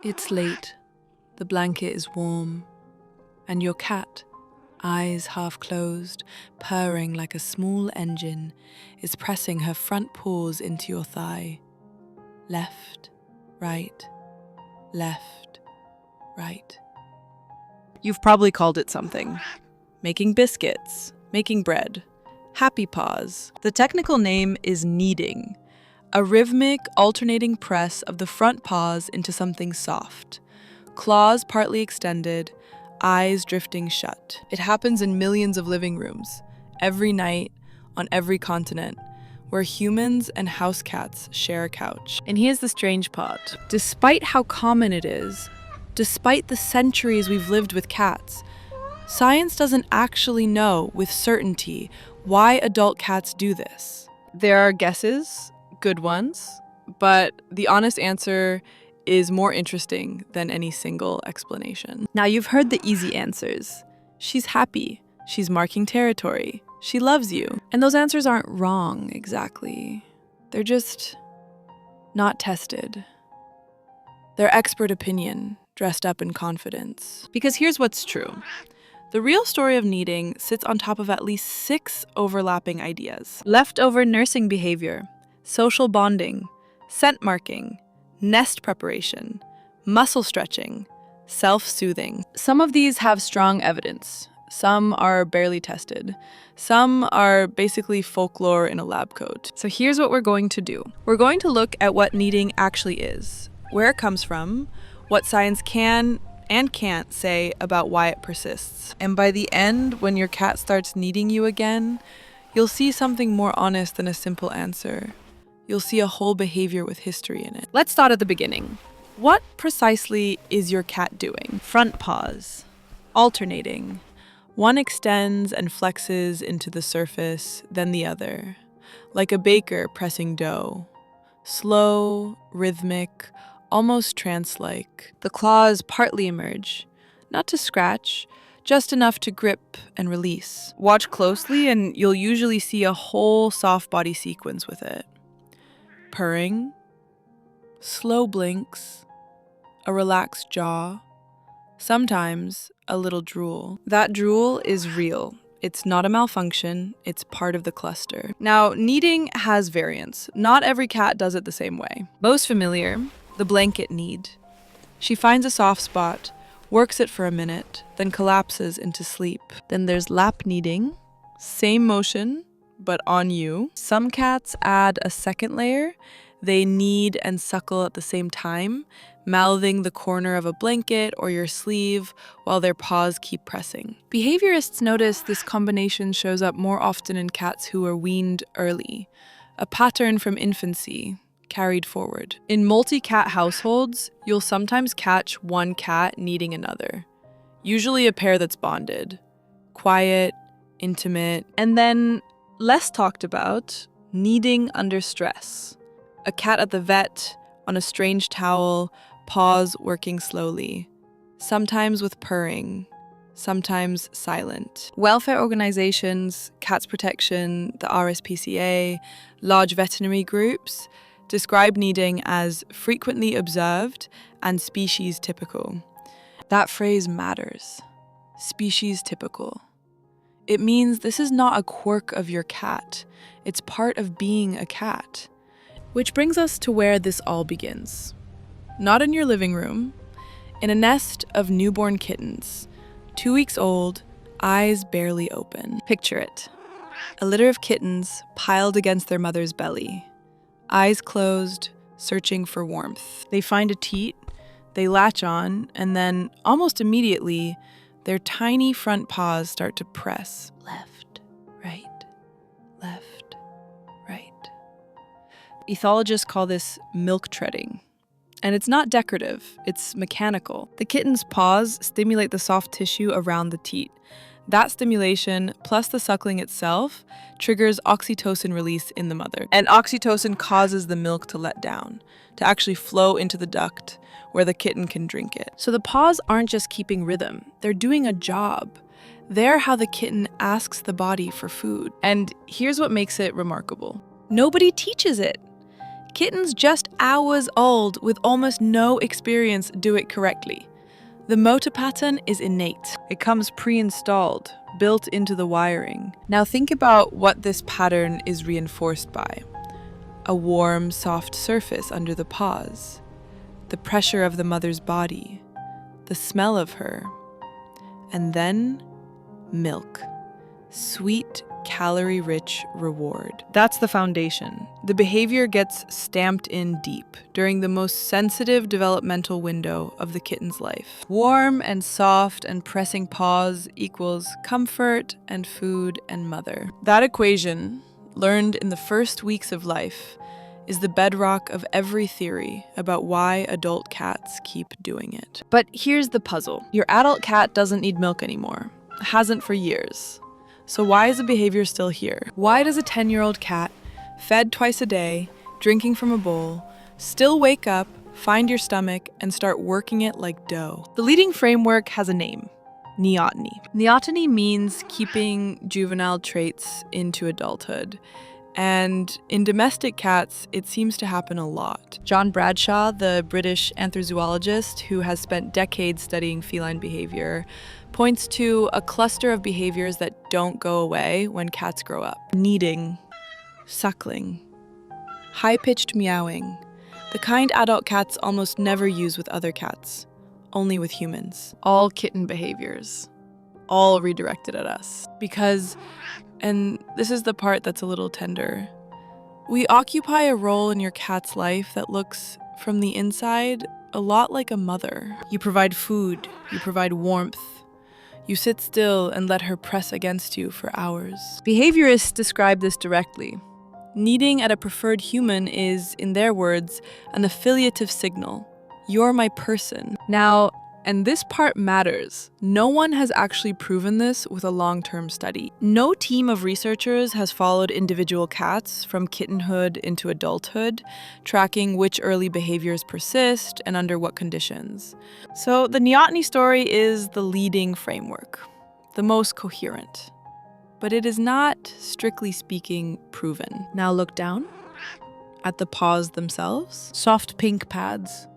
It's late, the blanket is warm, and your cat, eyes half closed, purring like a small engine, is pressing her front paws into your thigh. Left, right, left, right. You've probably called it something. Making biscuits, making bread, happy paws. The technical name is kneading, a rhythmic, alternating press of the front paws into something soft. Claws partly extended, eyes drifting shut. It happens in millions of living rooms, every night, on every continent, where humans and house cats share a couch. And here's the strange part. Despite how common it is, despite the centuries we've lived with cats, science doesn't actually know with certainty why adult cats do this. There are guesses, good ones, but the honest answer is more interesting than any single explanation. Now, you've heard the easy answers. She's happy. She's marking territory. She loves you. And those answers aren't wrong, exactly. They're just not tested. They're expert opinion, dressed up in confidence. Because here's what's true. The real story of kneading sits on top of at least 6 overlapping ideas. Leftover nursing behavior, social bonding, scent marking, nest preparation, muscle stretching, self-soothing. Some of these have strong evidence. Some are barely tested. Some are basically folklore in a lab coat. So here's what we're going to do. We're going to look at what kneading actually is, where it comes from, what science can and can't say about why it persists. And by the end, when your cat starts kneading you again, you'll see something more honest than a simple answer. You'll see a whole behavior with history in it. Let's start at the beginning. What precisely is your cat doing? Front paws. Alternating. One extends and flexes into the surface, then the other. Like a baker pressing dough. Slow, rhythmic, almost trance-like. The claws partly emerge. Not to scratch, just enough to grip and release. Watch closely and you'll usually see a whole soft body sequence with it. Purring, slow blinks, a relaxed jaw, sometimes a little drool. That drool is real. It's not a malfunction, it's part of the cluster. Now, kneading has variants. Not every cat does it the same way. Most familiar, the blanket knead. She finds a soft spot, works it for a minute, then collapses into sleep. Then there's lap kneading, same motion, but on you. Some cats add a second layer. They knead and suckle at the same time, mouthing the corner of a blanket or your sleeve while their paws keep pressing. Behaviorists notice this combination shows up more often in cats who are weaned early, a pattern from infancy, carried forward. In multi-cat households, you'll sometimes catch one cat kneading another, usually a pair that's bonded, quiet, intimate, and then less talked about, kneading under stress. A cat at the vet, on a strange towel, paws working slowly, sometimes with purring, sometimes silent. Welfare organizations, Cats Protection, the RSPCA, large veterinary groups describe kneading as frequently observed and species typical. That phrase matters. Species typical. It means this is not a quirk of your cat. It's part of being a cat. Which brings us to where this all begins. Not in your living room, in a nest of newborn kittens, 2 weeks old, eyes barely open. Picture it. A litter of kittens piled against their mother's belly, eyes closed, searching for warmth. They find a teat, they latch on, and then, almost immediately, their tiny front paws start to press. Left, right, left, right. Ethologists call this milk treading. And it's not decorative, it's mechanical. The kitten's paws stimulate the soft tissue around the teat. That stimulation, plus the suckling itself, triggers oxytocin release in the mother. And oxytocin causes the milk to let down, to actually flow into the duct where the kitten can drink it. So the paws aren't just keeping rhythm, they're doing a job. They're how the kitten asks the body for food. And here's what makes it remarkable. Nobody teaches it. Kittens just hours old with almost no experience do it correctly. The motor pattern is innate. It comes pre-installed, built into the wiring. Now think about what this pattern is reinforced by. A warm, soft surface under the paws, the pressure of the mother's body, the smell of her, and then milk. Sweet, calorie-rich reward. That's the foundation. The behavior gets stamped in deep during the most sensitive developmental window of the kitten's life. Warm and soft and pressing paws equals comfort and food and mother. That equation, learned in the first weeks of life, is the bedrock of every theory about why adult cats keep doing it. But here's the puzzle. Your adult cat doesn't need milk anymore. Hasn't for years. So why is the behavior still here? Why does a 10-year-old cat, fed twice a day, drinking from a bowl, still wake up, find your stomach, and start working it like dough? The leading framework has a name: neoteny. Neoteny means keeping juvenile traits into adulthood. And in domestic cats, it seems to happen a lot. John Bradshaw, the British anthrozoologist who has spent decades studying feline behavior, points to a cluster of behaviors that don't go away when cats grow up. Kneading, suckling, high-pitched meowing, the kind adult cats almost never use with other cats, only with humans. All kitten behaviors, all redirected at us. Because, and this is the part that's a little tender, we occupy a role in your cat's life that looks, from the inside, a lot like a mother. You provide food, you provide warmth, you sit still and let her press against you for hours. Behaviorists describe this directly. Kneading at a preferred human is, in their words, an affiliative signal. You're my person. Now, and this part matters, no one has actually proven this with a long-term study. No team of researchers has followed individual cats from kittenhood into adulthood, tracking which early behaviors persist and under what conditions. So the neoteny story is the leading framework, the most coherent. But it is not, strictly speaking, proven. Now look down at the paws themselves. Soft pink pads.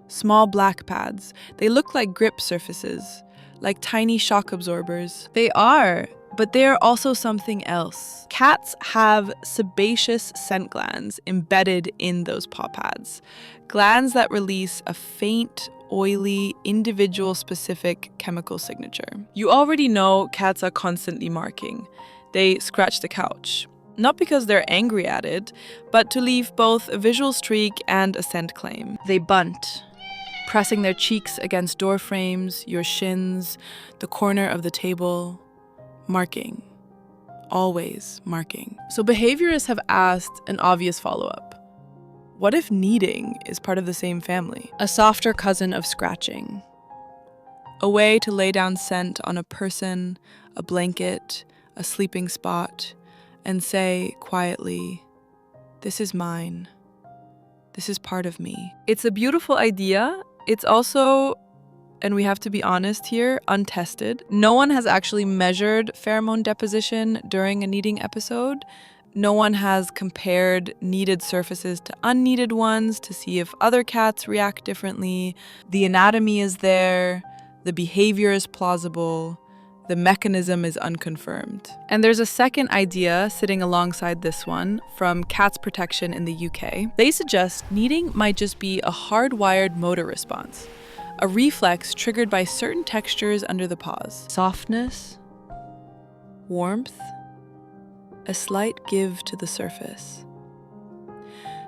Small black pads. They look like grip surfaces, like tiny shock absorbers. They are, but they are also something else. Cats have sebaceous scent glands embedded in those paw pads. Glands that release a faint, oily, individual-specific chemical signature. You already know cats are constantly marking. They scratch the couch. Not because they're angry at it, but to leave both a visual streak and a scent claim. They bunt, pressing their cheeks against door frames, your shins, the corner of the table, marking. Always marking. So behaviorists have asked an obvious follow-up. What if kneading is part of the same family? A softer cousin of scratching. A way to lay down scent on a person, a blanket, a sleeping spot, and say quietly, "This is mine. This is part of me." It's a beautiful idea. It's also, and we have to be honest here, untested. No one has actually measured pheromone deposition during a kneading episode. No one has compared kneaded surfaces to unkneaded ones to see if other cats react differently. The anatomy is there, the behavior is plausible, the mechanism is unconfirmed. And there's a second idea sitting alongside this one from Cats Protection in the UK. They suggest kneading might just be a hardwired motor response, a reflex triggered by certain textures under the paws. Softness, warmth, a slight give to the surface.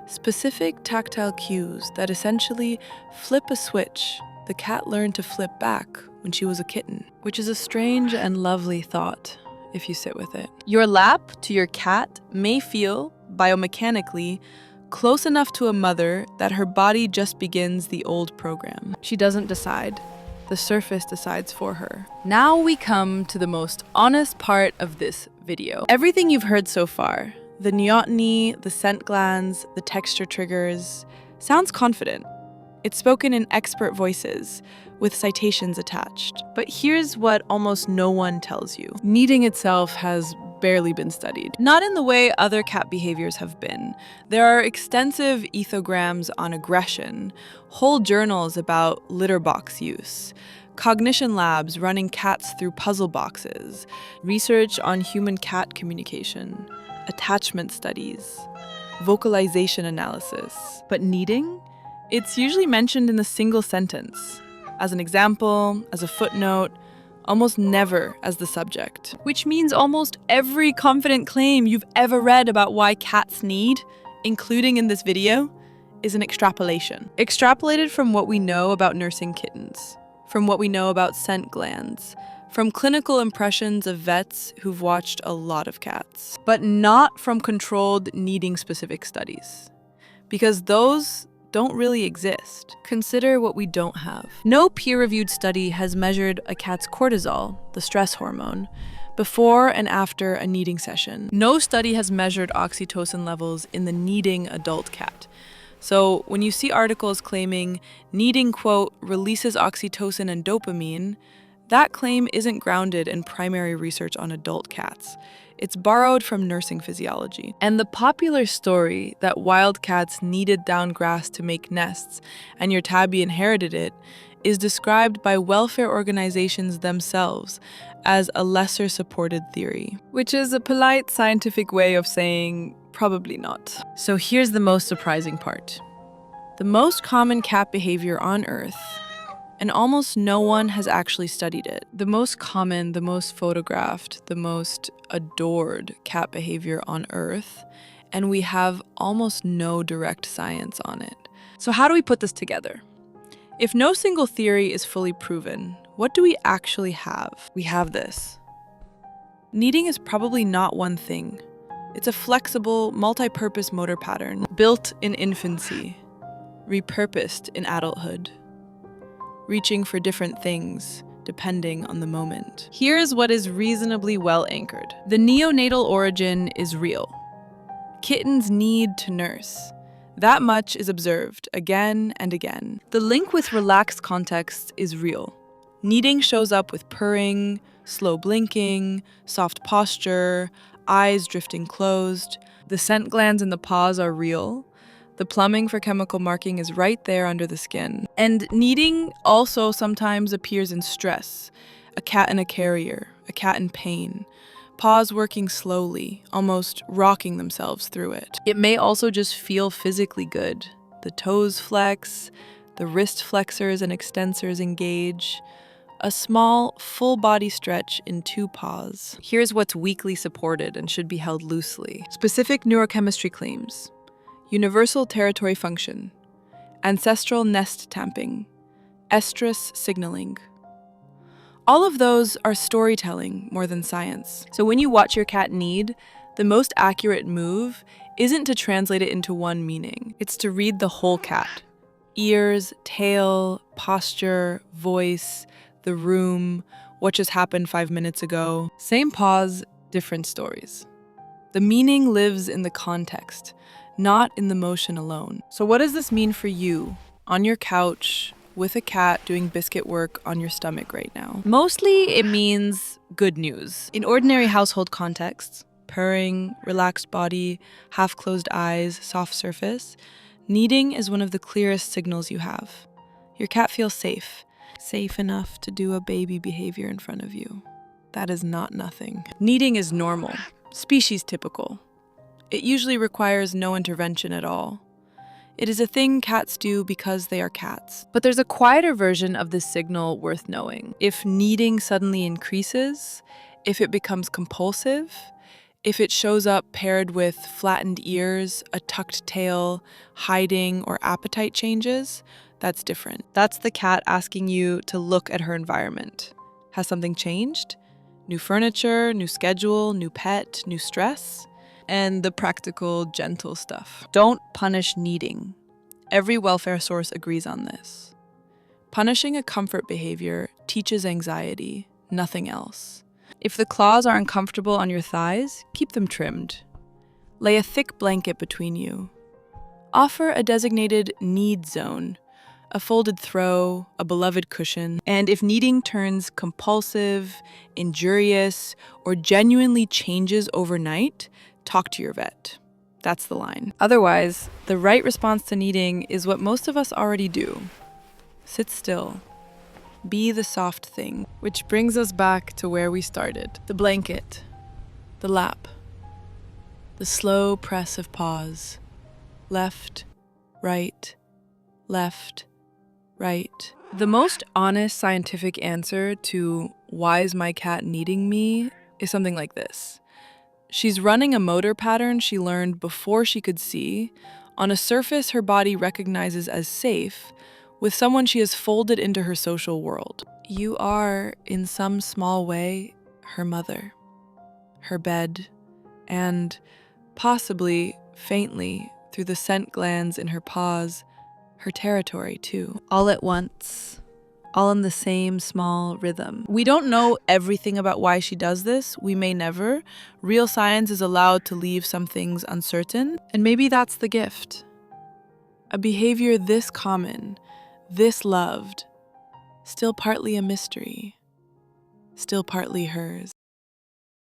Specific tactile cues that essentially flip a switch the cat learned to flip back when she was a kitten, which is a strange and lovely thought if you sit with it. Your lap to your cat may feel, biomechanically, close enough to a mother that her body just begins the old program. She doesn't decide. The surface decides for her. Now we come to the most honest part of this video. Everything you've heard so far, the neoteny, the scent glands, the texture triggers, sounds confident. It's spoken in expert voices, with citations attached. But here's what almost no one tells you. Kneading itself has barely been studied. Not in the way other cat behaviors have been. There are extensive ethograms on aggression, whole journals about litter box use, cognition labs running cats through puzzle boxes, research on human-cat communication, attachment studies, vocalization analysis. But kneading? It's usually mentioned in a single sentence, as an example, as a footnote, almost never as the subject. Which means almost every confident claim you've ever read about why cats knead, including in this video, is an extrapolation. Extrapolated from what we know about nursing kittens, from what we know about scent glands, from clinical impressions of vets who've watched a lot of cats, but not from controlled kneading-specific studies, because those don't really exist. Consider what we don't have. No peer-reviewed study has measured a cat's cortisol, the stress hormone, before and after a kneading session. No study has measured oxytocin levels in the kneading adult cat. So when you see articles claiming kneading, quote, releases oxytocin and dopamine, that claim isn't grounded in primary research on adult cats. It's borrowed from nursing physiology. And the popular story that wild cats kneaded down grass to make nests and your tabby inherited it is described by welfare organizations themselves as a lesser supported theory, which is a polite scientific way of saying probably not. So here's the most surprising part. The most common cat behavior on Earth, and almost no one has actually studied it. The most common, the most photographed, the most adored cat behavior on Earth, and we have almost no direct science on it. So how do we put this together? If no single theory is fully proven, what do we actually have? We have this. Kneading is probably not one thing. It's a flexible, multi-purpose motor pattern built in infancy, repurposed in adulthood, reaching for different things depending on the moment. Here's what is reasonably well anchored. The neonatal origin is real. Kittens need to nurse. That much is observed again and again. The link with relaxed context is real. Kneading shows up with purring, slow blinking, soft posture, eyes drifting closed. The scent glands in the paws are real. The plumbing for chemical marking is right there under the skin. And kneading also sometimes appears in stress. A cat in a carrier, a cat in pain. Paws working slowly, almost rocking themselves through it. It may also just feel physically good. The toes flex, the wrist flexors and extensors engage. A small, full-body stretch in two paws. Here's what's weakly supported and should be held loosely. Specific neurochemistry claims. Universal territory function, ancestral nest tamping, estrus signaling. All of those are storytelling more than science. So when you watch your cat knead, the most accurate move isn't to translate it into one meaning. It's to read the whole cat. Ears, tail, posture, voice, the room, what just happened 5 minutes ago. Same pause, different stories. The meaning lives in the context, not in the motion alone. So what does this mean for you, on your couch, with a cat doing biscuit work on your stomach right now? Mostly it means good news. In ordinary household contexts, purring, relaxed body, half-closed eyes, soft surface, kneading is one of the clearest signals you have. Your cat feels safe enough to do a baby behavior in front of you. That is not nothing. Kneading is normal, species typical. It usually requires no intervention at all. It is a thing cats do because they are cats. But there's a quieter version of this signal worth knowing. If kneading suddenly increases, if it becomes compulsive, if it shows up paired with flattened ears, a tucked tail, hiding, or appetite changes, that's different. That's the cat asking you to look at her environment. Has something changed? New furniture, new schedule, new pet, new stress? And the practical, gentle stuff. Don't punish kneading. Every welfare source agrees on this. Punishing a comfort behavior teaches anxiety, nothing else. If the claws are uncomfortable on your thighs, keep them trimmed. Lay a thick blanket between you. Offer a designated knead zone, A folded throw, a beloved cushion. And if kneading turns compulsive, injurious, or genuinely changes overnight, talk to your vet. That's the line. Otherwise, the right response to kneading is what most of us already do. Sit still. Be the soft thing. Which brings us back to where we started. The blanket. The lap. The slow press of paws. Left, right, left, right. The most honest scientific answer to why is my cat kneading me is something like this. She's running a motor pattern she learned before she could see, on a surface her body recognizes as safe, with someone she has folded into her social world. You are, in some small way, her mother, her bed, and possibly, faintly, through the scent glands in her paws, her territory too. All at once, all in the same small rhythm. We don't know everything about why she does this. We may never. Real science is allowed to leave some things uncertain, and maybe that's the gift. A behavior this common, this loved, still partly a mystery, still partly hers.